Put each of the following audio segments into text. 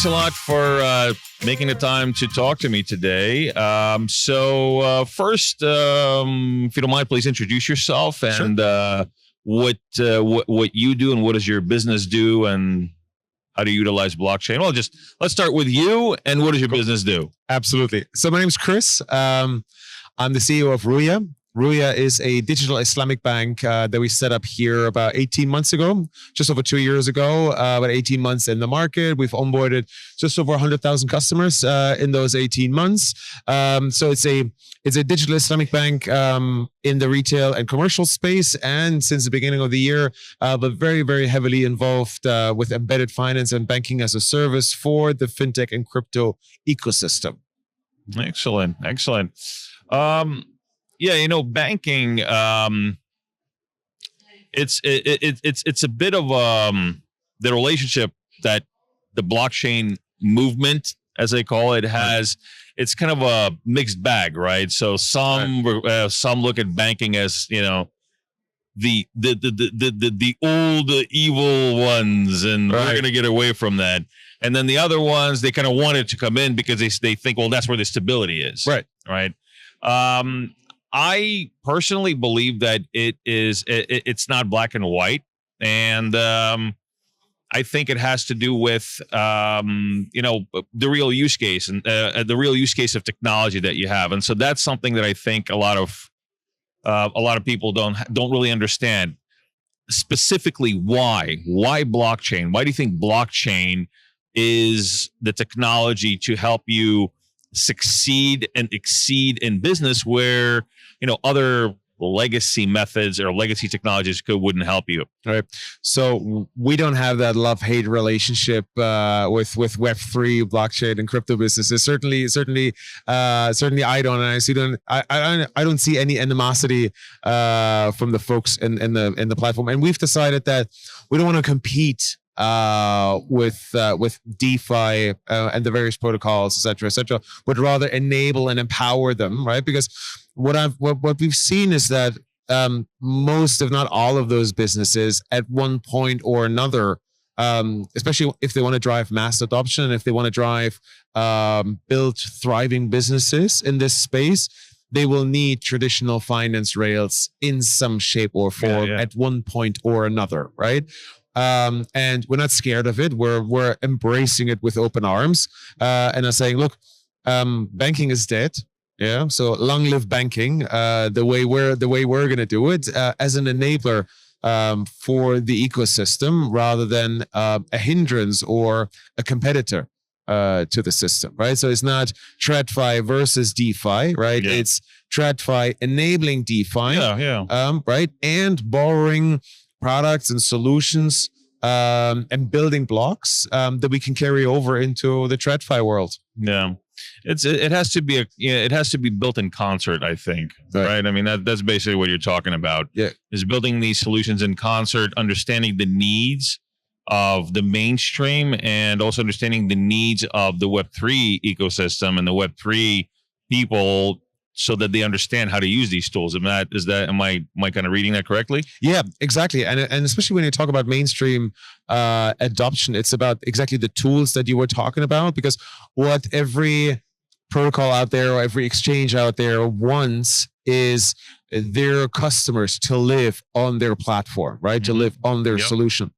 thanks a lot for making the time to talk to me today. First, if you don't mind, please introduce yourself and what you do and what does your business do and how do you utilize blockchain? Well, let's start with you and what does your business do? Absolutely. So my name's Chris. I'm the CEO of Ruya. Ruya is a digital Islamic bank that we set up here about 18 months ago, just over 2 years ago, about 18 months in the market. We've onboarded just over 100,000 customers in those 18 months. So it's a digital Islamic bank in the retail and commercial space, and since the beginning of the year, but very, very heavily involved with embedded finance and banking as a service for the fintech and crypto ecosystem. Excellent. Yeah, banking. It's a bit of the relationship that the blockchain movement, as they call it, has. It's kind of a mixed bag, right? So some look at banking as the old evil ones, and we're going to get away from that. And then the other ones, they kind of want it to come in because they think, well, that's where the stability is, right. I personally believe that it's not black and white, and I think it has to do with the real use case and the real use case of technology that you have, and so that's something that I think a lot of people don't really understand. Specifically, why blockchain? Why do you think blockchain is the technology to help you succeed and exceed in business where other legacy methods or legacy technologies wouldn't help you? Right. So we don't have that love-hate relationship with Web3, blockchain, and crypto businesses. Certainly, I don't. And I don't see any animosity from the folks in the platform. And we've decided that we don't want to compete with DeFi and the various protocols, et cetera, but rather enable and empower them, right? Because what we've seen is that most, if not all, of those businesses at one point or another, especially if they want to drive mass adoption and if they want to drive build thriving businesses in this space, they will need traditional finance rails in some shape or form at one point or another, right? And we're not scared of it. We're embracing it with open arms, and are saying, look, banking is dead. Yeah. So long live banking. The way we're going to do it as an enabler for the ecosystem, rather than a hindrance or a competitor to the system, right? So it's not TradFi versus DeFi, right? Yeah. It's TradFi enabling DeFi, right, and borrowing products and solutions and building blocks that we can carry over into the TradFi world. Yeah, it has to be built in concert, I think. Right. I mean, that's basically what you're talking about. Yeah, is building these solutions in concert, understanding the needs of the mainstream, and also understanding the needs of the Web3 ecosystem and the Web3 people, so that they understand how to use these tools. Am I kind of reading that correctly? Yeah, exactly. And especially when you talk about mainstream adoption, it's about exactly the tools that you were talking about, because what every protocol out there or every exchange out there wants is their customers to live on their platform, right? To live on their solution.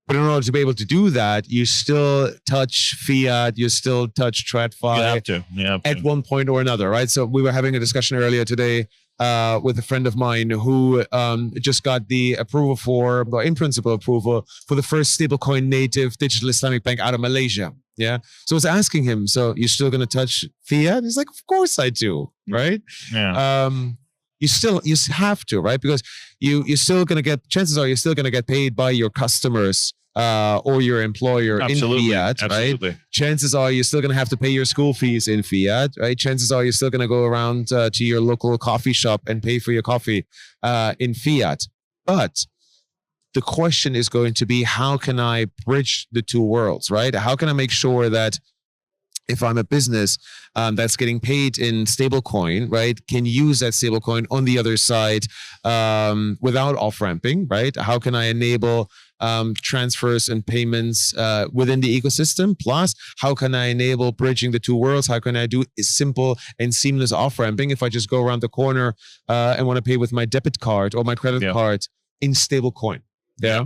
But in order to be able to do that, you still touch fiat, you still touch TradFi at one point or another, right? So we were having a discussion earlier today with a friend of mine who just got the approval in principle approval for the first stablecoin native digital Islamic bank out of Malaysia. Yeah. So I was asking him, so you're still going to touch fiat? He's like, of course I do, right? Yeah. You have to, right? Because you're still going to get, chances are you're still going to get paid by your customers or your employer in fiat, right? Chances are you're still going to have to pay your school fees in fiat, right? Chances are you're still going to go around to your local coffee shop and pay for your coffee in fiat. But the question is going to be, how can I bridge the two worlds, right? How can I make sure that if I'm a business that's getting paid in stablecoin, right, can use that stablecoin on the other side without off-ramping, right? How can I enable transfers and payments within the ecosystem. Plus, how can I enable bridging the two worlds? How can I do a simple and seamless off-ramping if I just go around the corner and want to pay with my debit card or my credit card in stable coin? Yeah.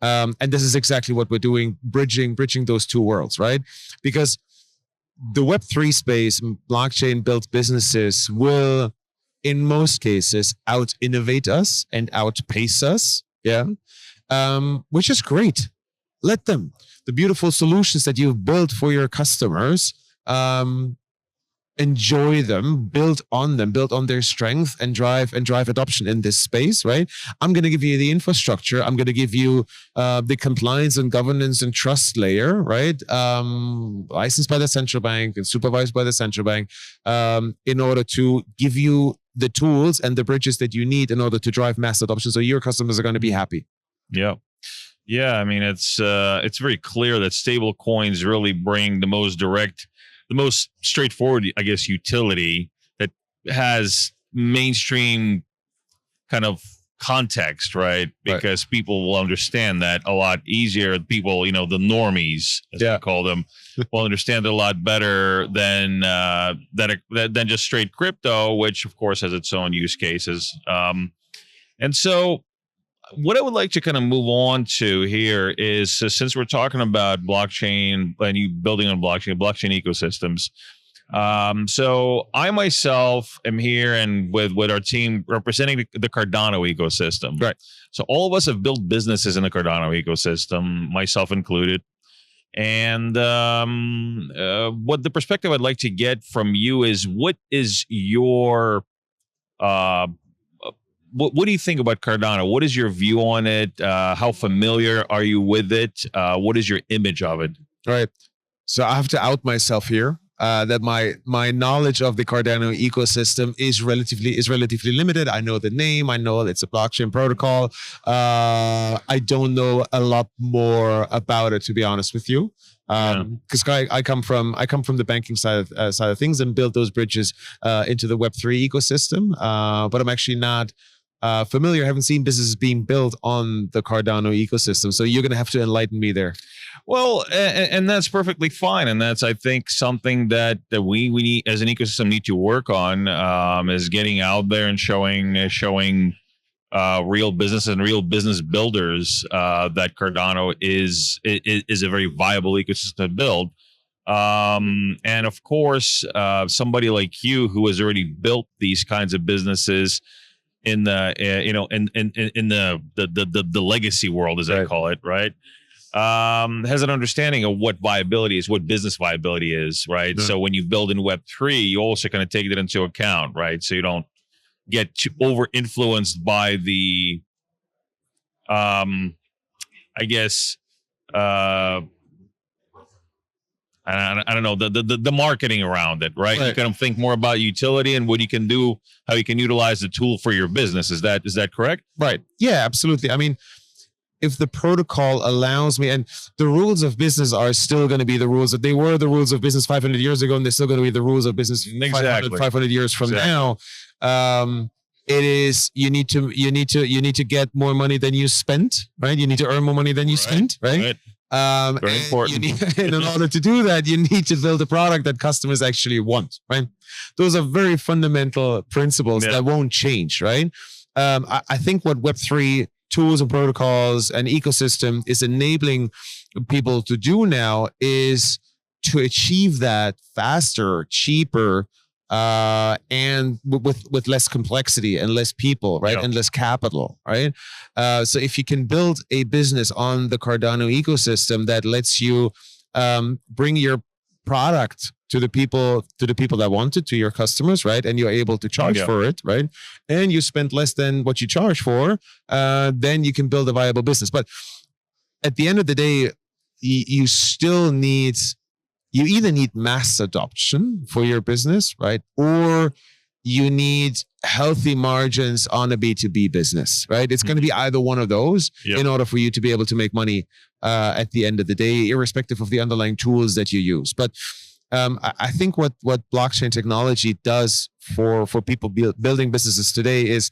And this is exactly what we're doing, bridging those two worlds, right? Because the Web3 space, blockchain built businesses will, in most cases, out innovate us and outpace us. Yeah. Which is great. Let them. The beautiful solutions that you've built for your customers, enjoy them, build on their strength, and drive adoption in this space, right? I'm going to give you the infrastructure. I'm going to give you the compliance and governance and trust layer, right? Licensed by the central bank and supervised by the central bank, in order to give you the tools and the bridges that you need in order to drive mass adoption, so your customers are going to be happy. Yeah. Yeah, I mean, it's very clear that stable coins really bring the most direct, the most straightforward, I guess, utility that has mainstream kind of context, right? Because people will understand that a lot easier. People, the normies, as we call them, will understand it a lot better than just straight crypto, which of course has its own use cases. And so what I would like to kind of move on to here is, since we're talking about blockchain and you building on blockchain ecosystems. So I myself am here and with our team representing the Cardano ecosystem. Right. So all of us have built businesses in the Cardano ecosystem, myself included. And what the perspective I'd like to get from you is, what is your what do you think about Cardano? What is your view on it? How familiar are you with it? What is your image of it? All right. So I have to out myself here. That my knowledge of the Cardano ecosystem is relatively limited. I know the name. I know it's a blockchain protocol. I don't know a lot more about it, to be honest with you. Because I come from the banking side of things and build those bridges into the Web3 ecosystem. But I'm actually not familiar. I haven't seen businesses being built on the Cardano ecosystem. So you're going to have to enlighten me there. Well, and that's perfectly fine. And that's, I think, something that we need as an ecosystem need to work on, is getting out there and showing real business and real business builders that Cardano is a very viable ecosystem to build. And of course, somebody like you who has already built these kinds of businesses in the in the legacy world, as I call it, right? Has an understanding of what viability is, what business viability is, right? So when you build in Web3, you also kind of take that into account, right? So you don't get too over influenced by the, I guess, I don't know, the marketing around it, right? You kind of think more about utility and what you can do, how you can utilize the tool for your business. Is that correct? Right. Yeah, absolutely. I mean, if the protocol allows me, and the rules of business are still going to be the rules that they were the rules of business 500 years ago, and they're still going to be the rules of business 500 years from now. It is, you need to get more money than you spent, right? You need to earn more money than you spent, right? Very important. And in order to do that, you need to build a product that customers actually want, right? Those are very fundamental principles that won't change, right? I think what Web3 tools and protocols and ecosystem is enabling people to do now is to achieve that faster, cheaper, and with less complexity and less people, right? And less capital, right? So if you can build a business on the Cardano ecosystem that lets you bring your product to the people that want it, to your customers, right? And you're able to charge for it, right? And you spend less than what you charge for, then you can build a viable business. But at the end of the day, you still need, you either need mass adoption for your business, right? Or you need healthy margins on a B2B business, right? It's going to be either one of those in order for you to be able to make money at the end of the day, irrespective of the underlying tools that you use. But I think what blockchain technology does for people building businesses today is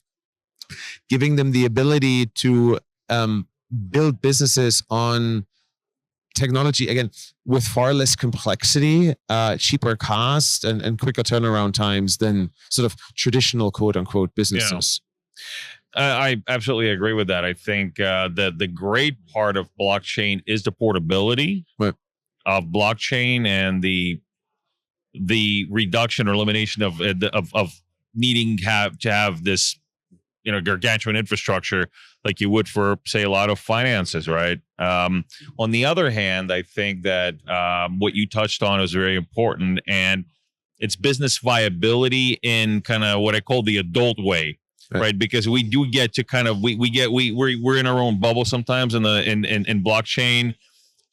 giving them the ability to build businesses on technology, again, with far less complexity, cheaper cost, and quicker turnaround times than sort of traditional quote unquote businesses. I absolutely agree with that. I think that the great part of blockchain is the portability of blockchain and the reduction or elimination of needing to have this gargantuan infrastructure like you would for, say, a lot of finances, right? On the other hand, I think that what you touched on is very important, and it's business viability in kind of what I call the adult way, right? Because we do get to kind of we're in our own bubble sometimes in blockchain,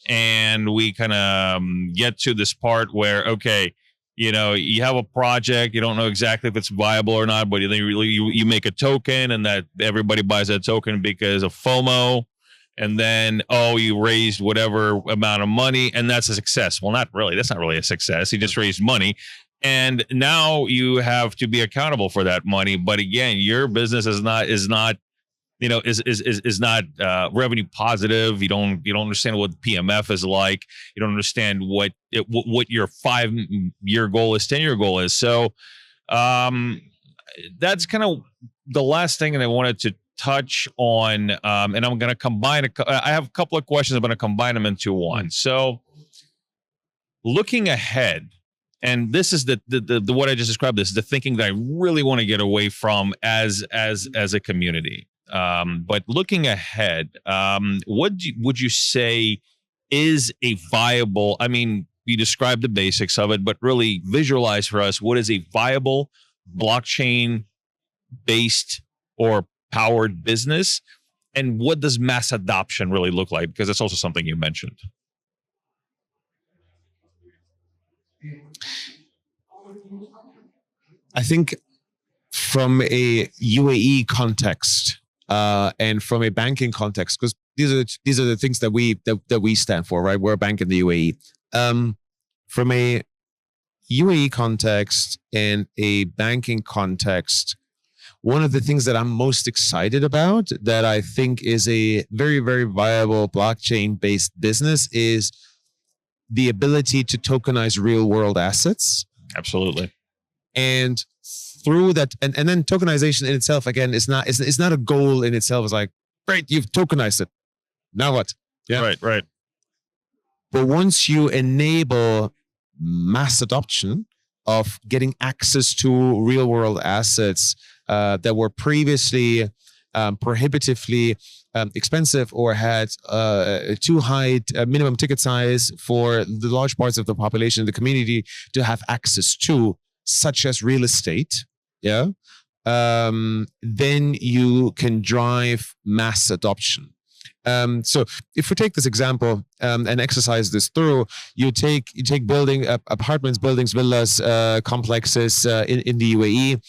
and we kind of get to this part where, okay, you have a project, you don't know exactly if it's viable or not, but you make a token, and that everybody buys that token because of FOMO, and then you raised whatever amount of money, and that's a success. Well, not really. That's not really a success. You just raised money, and now you have to be accountable for that money. But again, your business is not revenue positive. You don't understand what PMF is like. You don't understand what your 5-year goal is, 10-year goal is. So that's kind of the last thing that I wanted to touch on. And I'm going to combine I have a couple of questions. I'm going to combine them into one. So looking ahead, and this is the what I just described. This is the thinking that I really want to get away from as a community. But looking ahead, what would you say is a viable, I mean, you described the basics of it, but really visualize for us, what is a viable blockchain based or powered business, and what does mass adoption really look like? Because that's also something you mentioned. I think from a UAE context, and from a banking context, because these are the things that we stand for, right? We're a bank in the UAE. From a UAE context and a banking context, one of the things that I'm most excited about, that I think is a very, very viable blockchain-based business, is the ability to tokenize real-world assets. Absolutely. And through that, and then tokenization in itself, again, it's not a goal in itself. It's like, great, you've tokenized it. Now what? Yeah. Right. But once you enable mass adoption of getting access to real world assets that were previously prohibitively expensive or had too high minimum ticket size for the large parts of the population in the community to have access to, such as real estate, then you can drive mass adoption. So if we take this example and exercise this through, you take building apartments, buildings, villas, complexes in the UAE.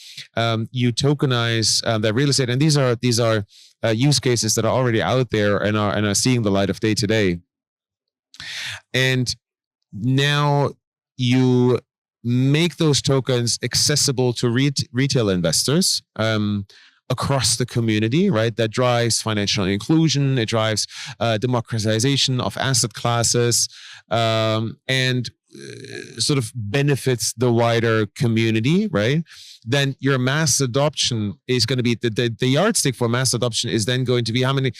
You tokenize the real estate, and these are use cases that are already out there and are seeing the light of day today. And now you make those tokens accessible to retail investors across the community, right? That drives financial inclusion. It drives democratization of asset classes, and sort of benefits the wider community, right? Then your mass adoption is going to be the yardstick for mass adoption is then going to be how many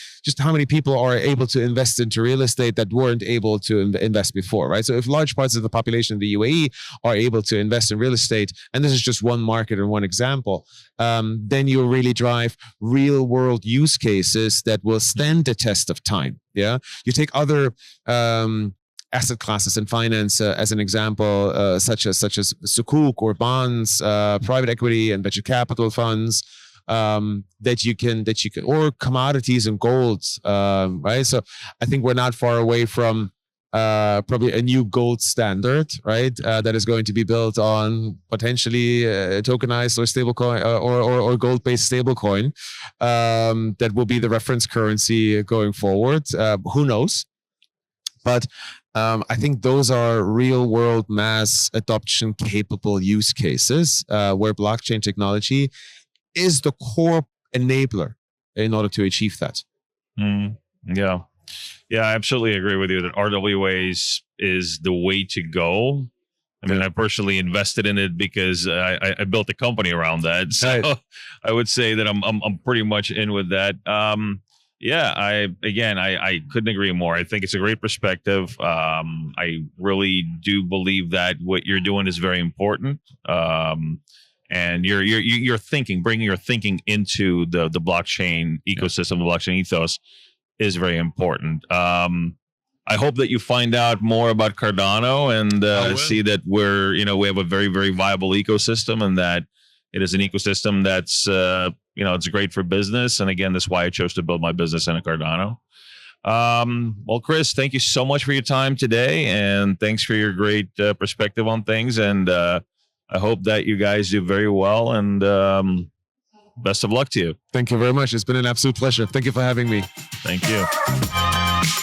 people are able to invest into real estate that weren't able to invest before, right? So if large parts of the population of the UAE are able to invest in real estate, and this is just one market and one example, then you really drive real world use cases that will stand the test of time. Yeah, you take other asset classes in finance as an example, such as sukuk or bonds, private equity and venture capital funds, that you can, or commodities and golds, right? So I think we're not far away from probably a new gold standard, right? That is going to be built on potentially tokenized or stablecoin or gold-based stablecoin, that will be the reference currency going forward. Who knows? But I think those are real world mass adoption capable use cases where blockchain technology is the core enabler in order to achieve that. Yeah. Yeah, I absolutely agree with you that RWA is the way to go. I mean, I personally invested in it because I built a company around that. So Right. I would say that I'm pretty much in with that. Yeah, I couldn't agree more. I think it's a great perspective. I really do believe that what you're doing is very important. And you're thinking, bringing your thinking into the blockchain ecosystem, the blockchain ethos is very important. I hope that you find out more about Cardano and see that we have a very, very viable ecosystem, and that it is an ecosystem that's it's great for business. And again, that's why I chose to build my business in a Cardano. Well, Chris, thank you so much for your time today, and thanks for your great perspective on things. And I hope that you guys do very well, and best of luck to you. Thank you very much. It's been an absolute pleasure. Thank you for having me. Thank you.